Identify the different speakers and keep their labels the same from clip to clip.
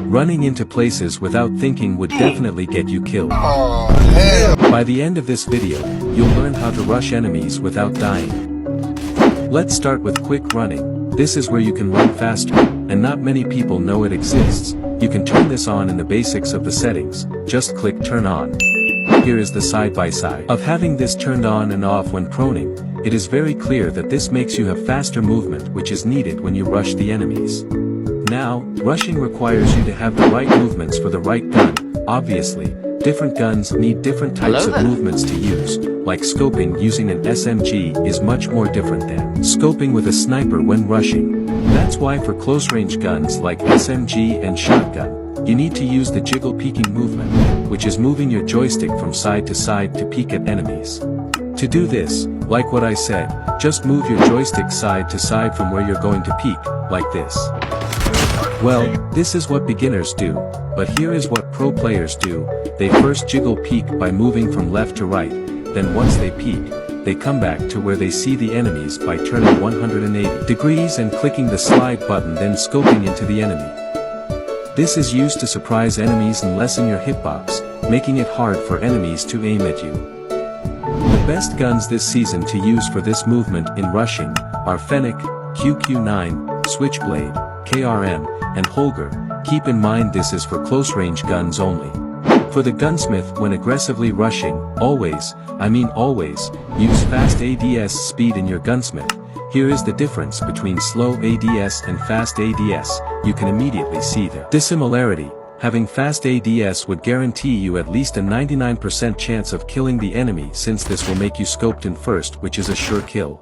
Speaker 1: Running into places without thinking would definitely get you killed.
Speaker 2: Oh, hell.
Speaker 1: By the end of this video, you'll learn how to rush enemies without dying. Let's start with quick running. This is where you can run faster, and not many people know it exists. You can turn this on in the basics of the settings. Just click turn on. Here is the side-by-side of having this turned on and off when proning. It is very clear that this makes you have faster movement, which is needed when you rush the enemies. Now, rushing requires you to have the right movements for the right gun. Obviously, different guns need different types of movements to use, like scoping using an SMG is much more different than scoping with a sniper when rushing. That's why for close-range guns like SMG and shotgun, you need to use the jiggle peeking movement, which is moving your joystick from side to side to peek at enemies. To do this, like what I said, just move your joystick side to side from where you're going to peek, like this. Well, this is what beginners do, but here is what pro players do. They first jiggle peek by moving from left to right, then once they peek, they come back to where they see the enemies by turning 180 degrees and clicking the slide button, then scoping into the enemy. This is used to surprise enemies and lessen your hitbox, making it hard for enemies to aim at you. The best guns this season to use for this movement in rushing are Fennec, QQ9, Switchblade, KRM, and Holger. Keep in mind this is for close-range guns only. For the gunsmith, when aggressively rushing, always, use fast ADS speed in your gunsmith. Here is the difference between slow ADS and fast ADS. You can immediately see the dissimilarity. Having fast ADS would guarantee you at least a 99% chance of killing the enemy, since this will make you scoped in first, which is a sure kill.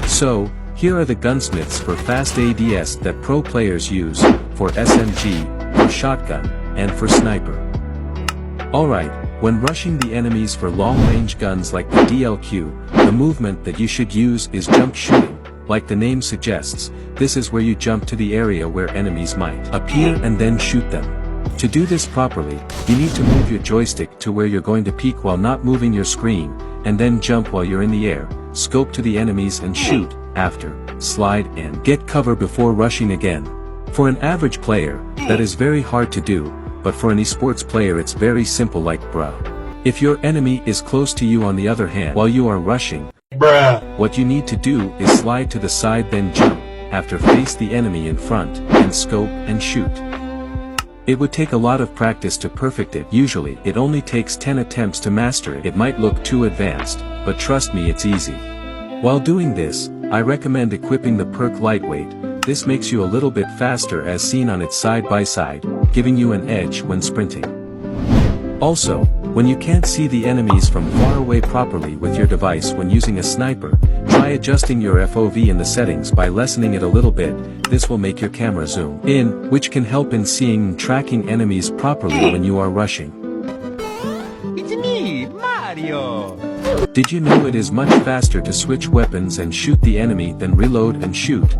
Speaker 1: So, here are the gunsmiths for fast ADS that pro players use, for SMG, for shotgun, and for sniper. Alright, when rushing the enemies for long-range guns like the DLQ, the movement that you should use is jump shooting. Like the name suggests, this is where you jump to the area where enemies might appear and then shoot them. To do this properly, you need to move your joystick to where you're going to peek while not moving your screen, and then jump while you're in the air, scope to the enemies and shoot, after, slide and get cover before rushing again. For an average player, that is very hard to do, but for an esports player it's very simple, like bruh. If your enemy is close to you on the other hand while you are rushing, what you need to do is slide to the side, then jump, after face the enemy in front, and scope and shoot. It would take a lot of practice to perfect it. Usually it only takes 10 attempts to master it. It might look too advanced, but trust me, it's easy. While doing this, I recommend equipping the perk Lightweight. This makes you a little bit faster as seen on its side-by-side, giving you an edge when sprinting. Also, when you can't see the enemies from far away properly with your device when using a sniper, try adjusting your FOV in the settings by lessening it a little bit. This will make your camera zoom in, which can help in seeing and tracking enemies properly when you are rushing.
Speaker 3: It's me, Mario!
Speaker 1: Did you know it is much faster to switch weapons and shoot the enemy than reload and shoot?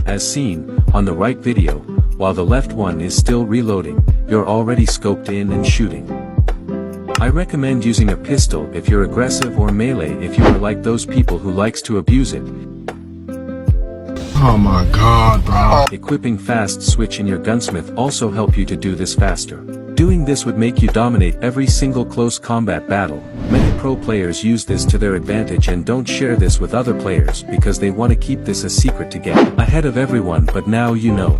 Speaker 1: As seen on the right video, while the left one is still reloading, you're already scoped in and shooting. I recommend using a pistol if you're aggressive, or melee if you are like those people who likes to abuse it.
Speaker 2: Oh my god, bro.
Speaker 1: Equipping fast switch in your gunsmith also help you to do this faster. Doing this would make you dominate every single close combat battle. Many pro players use this to their advantage and don't share this with other players because they want to keep this a secret to get ahead of everyone, but now you know.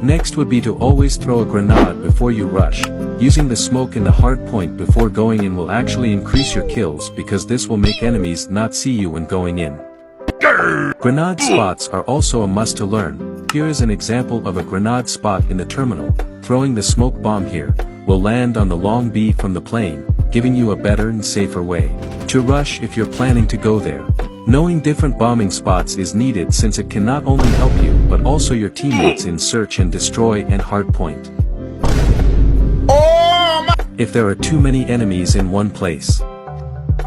Speaker 1: Next would be to always throw a grenade before you rush. Using the smoke in the hard point before going in will actually increase your kills, because this will make enemies not see you when going in. Grenade spots are also a must to learn. Here is an example of a grenade spot in the terminal. Throwing the smoke bomb here will land on the long B from the plane, giving you a better and safer way to rush if you're planning to go there. Knowing different bombing spots is needed, since it can not only help you but also your teammates in search and destroy and hard point. If there are too many enemies in one place.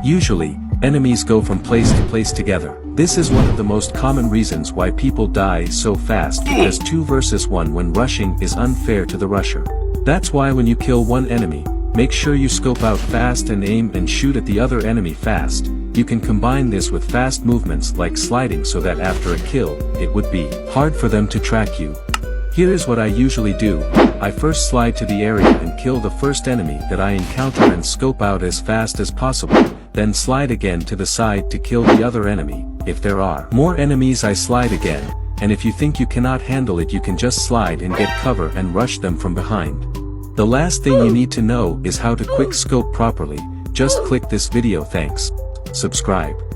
Speaker 1: Usually, enemies go from place to place together. This is one of the most common reasons why people die so fast, because 2 versus 1 when rushing is unfair to the rusher. That's why when you kill one enemy, make sure you scope out fast and aim and shoot at the other enemy fast. You can combine this with fast movements like sliding so that after a kill, it would be hard for them to track you. Here is what I usually do. I first slide to the area and kill the first enemy that I encounter and scope out as fast as possible, then slide again to the side to kill the other enemy. If there are more enemies I slide again, and if you think you cannot handle it you can just slide and get cover and rush them from behind. The last thing you need to know is how to quick scope properly. Just click this video. Thanks. Subscribe.